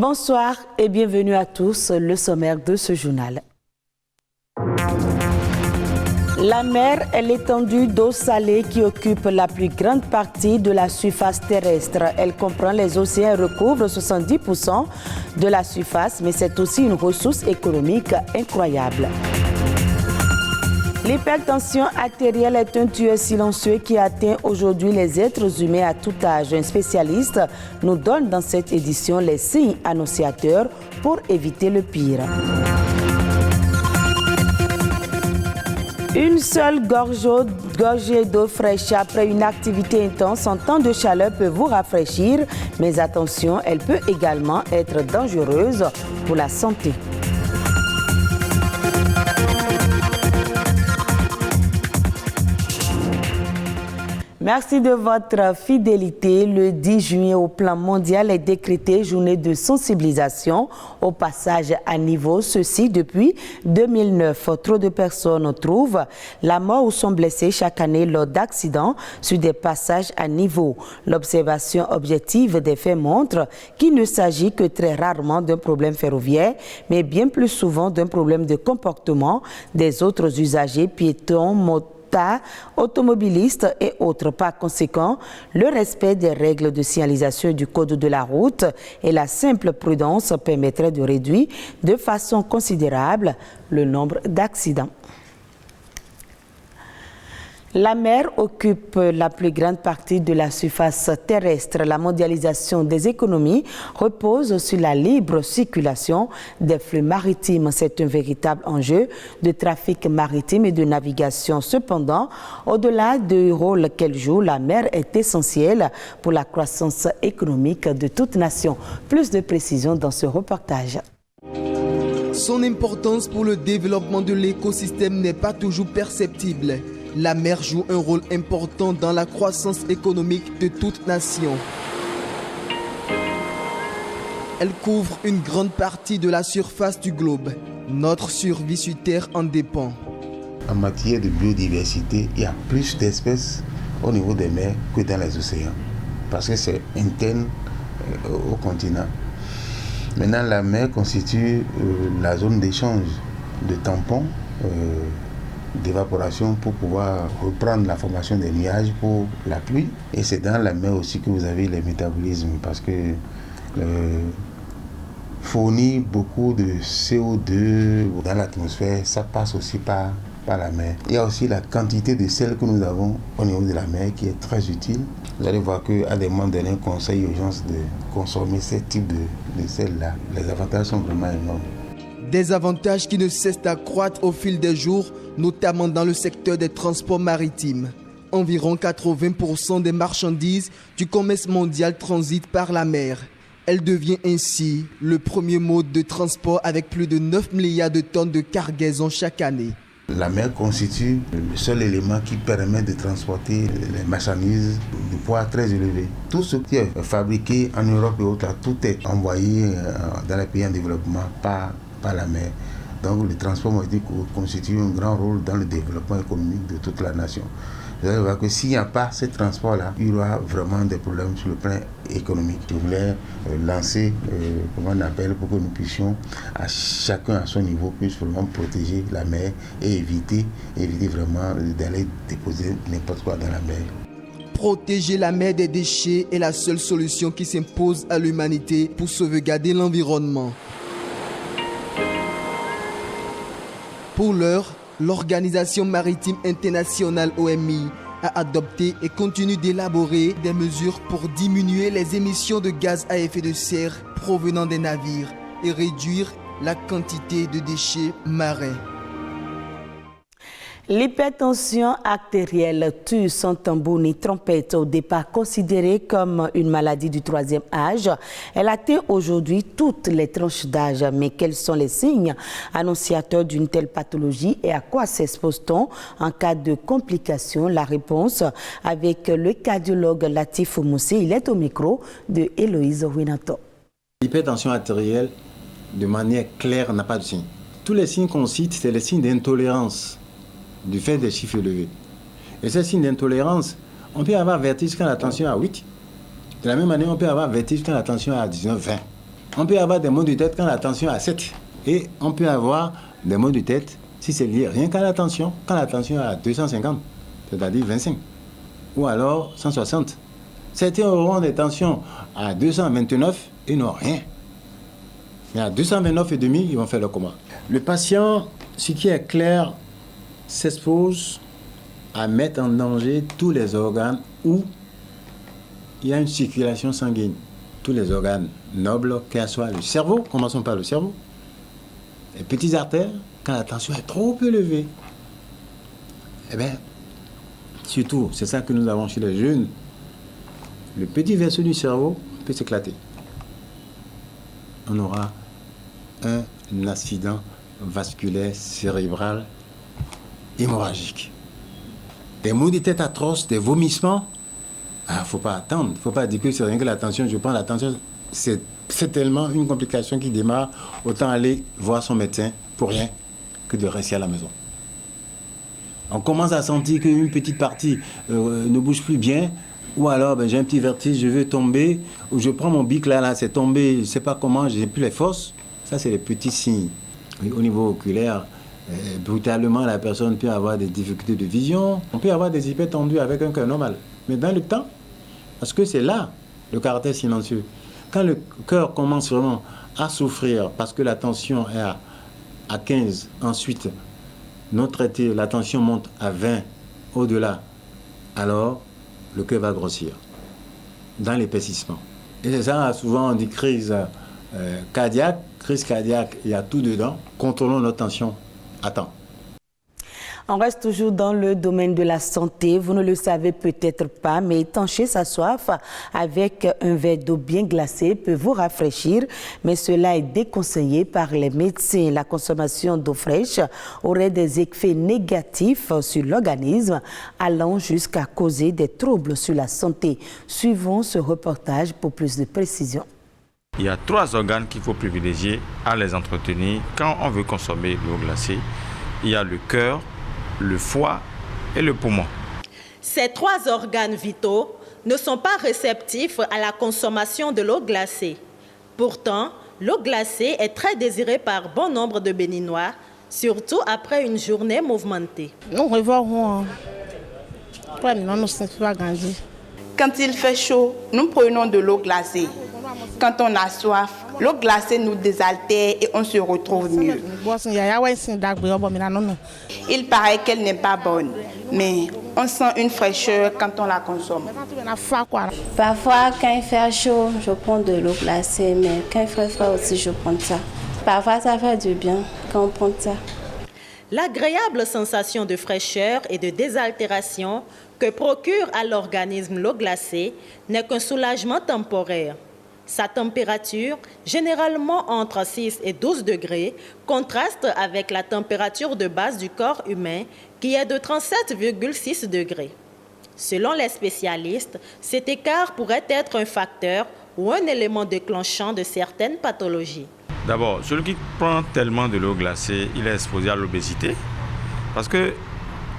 Bonsoir et bienvenue à tous, le sommaire de ce journal. La mer est l'étendue d'eau salée qui occupe la plus grande partie de la surface terrestre. Elle comprend les océans et recouvre 70% de la surface, mais c'est aussi une ressource économique incroyable. L'hypertension artérielle est un tueur silencieux qui atteint aujourd'hui les êtres humains à tout âge. Un spécialiste nous donne dans cette édition les signes annonciateurs pour éviter le pire. Une seule gorgée d'eau fraîche après une activité intense en temps de chaleur peut vous rafraîchir, mais attention, elle peut également être dangereuse pour la santé. Merci de votre fidélité. Le 10 juillet, au plan mondial, est décrété journée de sensibilisation au passage à niveau. Ceci depuis 2009. Trop de personnes trouvent la mort ou sont blessées chaque année lors d'accidents sur des passages à niveau. L'observation objective des faits montre qu'il ne s'agit que très rarement d'un problème ferroviaire, mais bien plus souvent d'un problème de comportement des autres usagers, piétons, automobilistes et autres. Par conséquent, le respect des règles de signalisation du code de la route et la simple prudence permettraient de réduire de façon considérable le nombre d'accidents. La mer occupe la plus grande partie de la surface terrestre. La mondialisation des économies repose sur la libre circulation des flux maritimes. C'est un véritable enjeu de trafic maritime et de navigation. Cependant, au-delà du rôle qu'elle joue, la mer est essentielle pour la croissance économique de toute nation. Plus de précisions dans ce reportage. Son importance pour le développement de l'écosystème n'est pas toujours perceptible. La mer joue un rôle important dans la croissance économique de toute nation. Elle couvre une grande partie de la surface du globe. Notre survie sur Terre en dépend. En matière de biodiversité, il y a plus d'espèces au niveau des mers que dans les océans, parce que c'est interne au continent. Maintenant, la mer constitue la zone d'échange de tampons, d'évaporation pour pouvoir reprendre la formation des nuages pour la pluie. Et c'est dans la mer aussi que vous avez les métabolismes, parce que fournir beaucoup de CO2 dans l'atmosphère, ça passe aussi par la mer. Il y a aussi la quantité de sel que nous avons au niveau de la mer qui est très utile. Vous allez voir qu'à des moments donnés, on conseille aux gens de consommer ce type de sel-là. Les avantages sont vraiment énormes. Des avantages qui ne cessent d'accroître au fil des jours, notamment dans le secteur des transports maritimes. Environ 80% des marchandises du commerce mondial transitent par la mer. Elle devient ainsi le premier mode de transport avec plus de 9 milliards de tonnes de cargaison chaque année. La mer constitue le seul élément qui permet de transporter les marchandises de poids très élevé. Tout ce qui est fabriqué en Europe et autres, tout est envoyé dans les pays en développement par la mer. Donc le transport maritime constitue un grand rôle dans le développement économique de toute la nation. Vous allez voir que s'il n'y a pas ce transport-là, il y aura vraiment des problèmes sur le plan économique. Je voulais lancer, comment on appelle, pour que nous puissions, à chacun à son niveau, puisse vraiment protéger la mer et éviter vraiment d'aller déposer n'importe quoi dans la mer. Protéger la mer des déchets est la seule solution qui s'impose à l'humanité pour sauvegarder l'environnement. Pour l'heure, l'Organisation maritime internationale OMI a adopté et continue d'élaborer des mesures pour diminuer les émissions de gaz à effet de serre provenant des navires et réduire la quantité de déchets marins. L'hypertension artérielle tue sans tambour ni trompette. Au départ considérée comme une maladie du troisième âge, elle atteint aujourd'hui toutes les tranches d'âge. Mais quels sont les signes annonciateurs d'une telle pathologie et à quoi s'expose-t-on en cas de complications? La réponse avec le cardiologue Latif Moussi. Il est au micro de Héloïse Winato. L'hypertension artérielle, de manière claire, n'a pas de signe. Tous les signes qu'on cite, c'est les signes d'intolérance du fait des chiffres élevés. Et ces signes d'intolérance, on peut avoir vertige quand la tension est à 8. De la même manière, on peut avoir vertige quand la tension est à 19-20. On peut avoir des maux de tête quand la tension est à 7. Et on peut avoir des maux de tête si c'est lié rien qu'à la tension, quand la tension est à 250, c'est-à-dire 25. Ou alors 160. Certains auront des tensions à 229 et n'ont rien. Mais à 229,5, ils vont faire le coma. Le patient, ce qui est clair, s'expose à mettre en danger tous les organes où il y a une circulation sanguine. Tous les organes nobles, qu'elle soit le cerveau, commençons par le cerveau, les petites artères, quand la tension est trop élevée. Eh bien, surtout, c'est ça que nous avons chez les jeunes, le petit vaisseau du cerveau peut s'éclater. On aura un accident vasculaire cérébral hémorragique. Des maux de tête atroces, des vomissements. Ah, faut pas attendre. Faut pas dire que c'est rien que la tension. Je prends la tension. C'est tellement une complication qui démarre. Autant aller voir son médecin pour rien que de rester à la maison. On commence à sentir qu'une petite partie ne bouge plus bien. Ou alors, j'ai un petit vertige, je veux tomber. Ou je prends mon bic là, c'est tombé, je ne sais pas comment, je n'ai plus les forces. Ça, c'est les petits signes. Et au niveau oculaire, brutalement, la personne peut avoir des difficultés de vision. On peut avoir des hypertendus avec un cœur normal. Mais dans le temps, parce que c'est là le caractère silencieux. Quand le cœur commence vraiment à souffrir parce que la tension est à 15, ensuite, non traité, la tension monte à 20, au-delà, alors le cœur va grossir dans l'épaississement. Et c'est ça, souvent on dit crise cardiaque. Crise cardiaque, il y a tout dedans. Contrôlons notre tension à temps. On reste toujours dans le domaine de la santé. Vous ne le savez peut-être pas, mais étancher sa soif avec un verre d'eau bien glacée peut vous rafraîchir, mais cela est déconseillé par les médecins. La consommation d'eau fraîche aurait des effets négatifs sur l'organisme, allant jusqu'à causer des troubles sur la santé. Suivons ce reportage pour plus de précision. Il y a 3 organes qu'il faut privilégier à les entretenir quand on veut consommer l'eau glacée. Il y a le cœur, le foie et le poumon. Ces 3 organes vitaux ne sont pas réceptifs à la consommation de l'eau glacée. Pourtant, l'eau glacée est très désirée par bon nombre de Béninois, surtout après une journée mouvementée. Quand il fait chaud, nous prenons de l'eau glacée. Quand on a soif, l'eau glacée nous désaltère et on se retrouve mieux. Il paraît qu'elle n'est pas bonne, mais on sent une fraîcheur quand on la consomme. Parfois, quand il fait chaud, je prends de l'eau glacée, mais quand il fait froid aussi, je prends ça. Parfois, ça fait du bien quand on prend ça. L'agréable sensation de fraîcheur et de désaltération que procure à l'organisme l'eau glacée n'est qu'un soulagement temporaire. Sa température, généralement entre 6 et 12 degrés, contraste avec la température de base du corps humain qui est de 37,6 degrés. Selon les spécialistes, cet écart pourrait être un facteur ou un élément déclenchant de certaines pathologies. D'abord, celui qui prend tellement de l'eau glacée, il est exposé à l'obésité. Parce que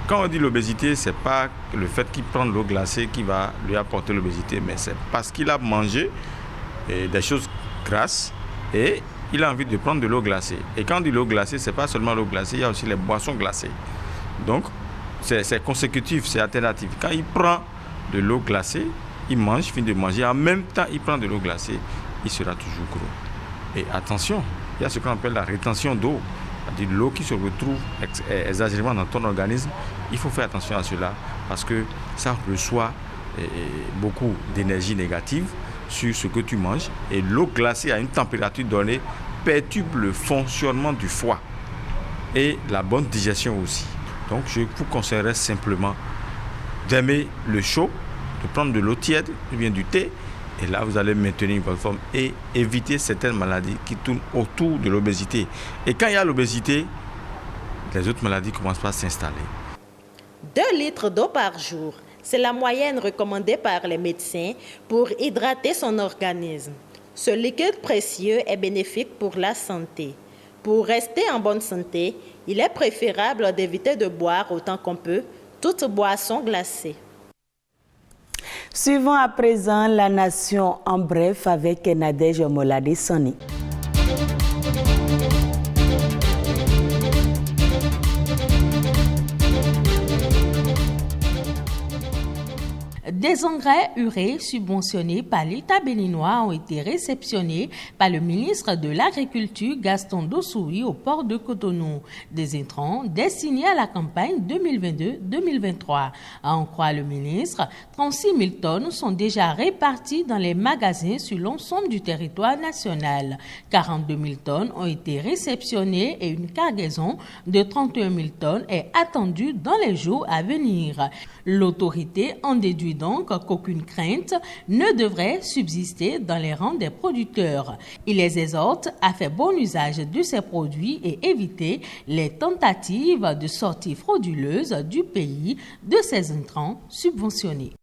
quand on dit l'obésité, ce n'est pas le fait qu'il prend de l'eau glacée qui va lui apporter l'obésité, mais c'est parce qu'il a mangé des choses grasses et il a envie de prendre de l'eau glacée. Et quand on dit l'eau glacée, ce n'est pas seulement l'eau glacée, il y a aussi les boissons glacées. Donc, c'est consécutif, c'est alternatif. Quand il prend de l'eau glacée, il mange, finit de manger, en même temps il prend de l'eau glacée, il sera toujours gros. Et attention, il y a ce qu'on appelle la rétention d'eau, c'est-à-dire l'eau qui se retrouve exagérément dans ton organisme. Il faut faire attention à cela parce que ça reçoit beaucoup d'énergie négative sur ce que tu manges. Et l'eau glacée à une température donnée perturbe le fonctionnement du foie et la bonne digestion aussi. Donc je vous conseillerais simplement d'aimer le chaud, de prendre de l'eau tiède ou bien du thé. Et là, vous allez maintenir votre forme et éviter certaines maladies qui tournent autour de l'obésité. Et quand il y a l'obésité, les autres maladies commencent par s'installer. 2 litres d'eau par jour, c'est la moyenne recommandée par les médecins pour hydrater son organisme. Ce liquide précieux est bénéfique pour la santé. Pour rester en bonne santé, il est préférable d'éviter de boire autant qu'on peut toute boisson glacée. Suivons à présent la nation en bref avec Nadège Molade Sani. Des engrais urée subventionnés par l'État béninois ont été réceptionnés par le ministre de l'Agriculture Gaston Dossoui au port de Cotonou. Des intrants destinés à la campagne 2022-2023. À en croire le ministre, 36 000 tonnes sont déjà réparties dans les magasins sur l'ensemble du territoire national. 42 000 tonnes ont été réceptionnées et une cargaison de 31 000 tonnes est attendue dans les jours à venir. L'autorité en déduit donc qu'aucune crainte ne devrait subsister dans les rangs des producteurs. Il les exhorte à faire bon usage de ces produits et éviter les tentatives de sortie frauduleuse du pays de ces intrants subventionnés.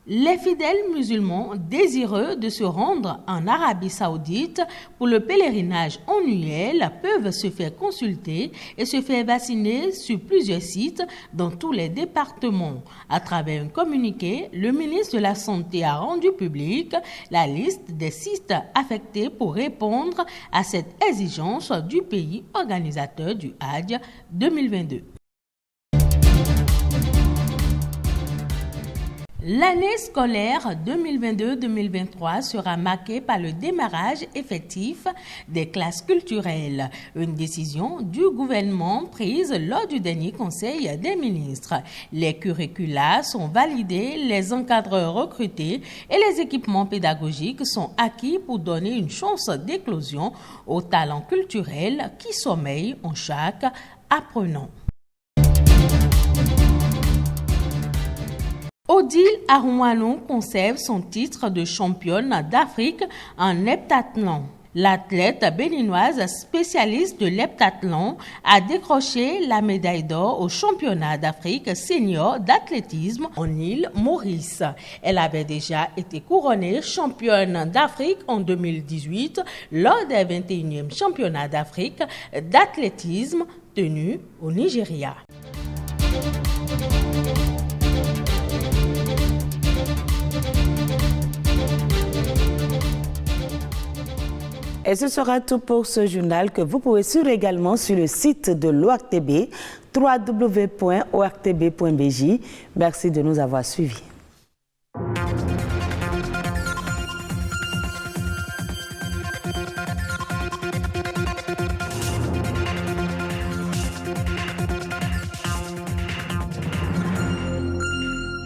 Les fidèles musulmans désireux de se rendre en Arabie Saoudite pour le pèlerinage annuel peuvent se faire consulter et se faire vacciner sur plusieurs sites dans tous les départements. À travers un communiqué, le ministre de la Santé a rendu public la liste des sites affectés pour répondre à cette exigence du pays organisateur du Hajj 2022. L'année scolaire 2022-2023 sera marquée par le démarrage effectif des classes culturelles, une décision du gouvernement prise lors du dernier Conseil des ministres. Les curricula sont validés, les encadreurs recrutés et les équipements pédagogiques sont acquis pour donner une chance d'éclosion aux talents culturels qui sommeillent en chaque apprenant. Odile Arouanou conserve son titre de championne d'Afrique en heptathlon. L'athlète béninoise spécialiste de l'heptathlon a décroché la médaille d'or au championnat d'Afrique senior d'athlétisme en île Maurice. Elle avait déjà été couronnée championne d'Afrique en 2018 lors des 21e championnats d'Afrique d'athlétisme tenus au Nigeria. Et ce sera tout pour ce journal que vous pouvez suivre également sur le site de l'OACTB, www.oactb.bj. Merci de nous avoir suivis.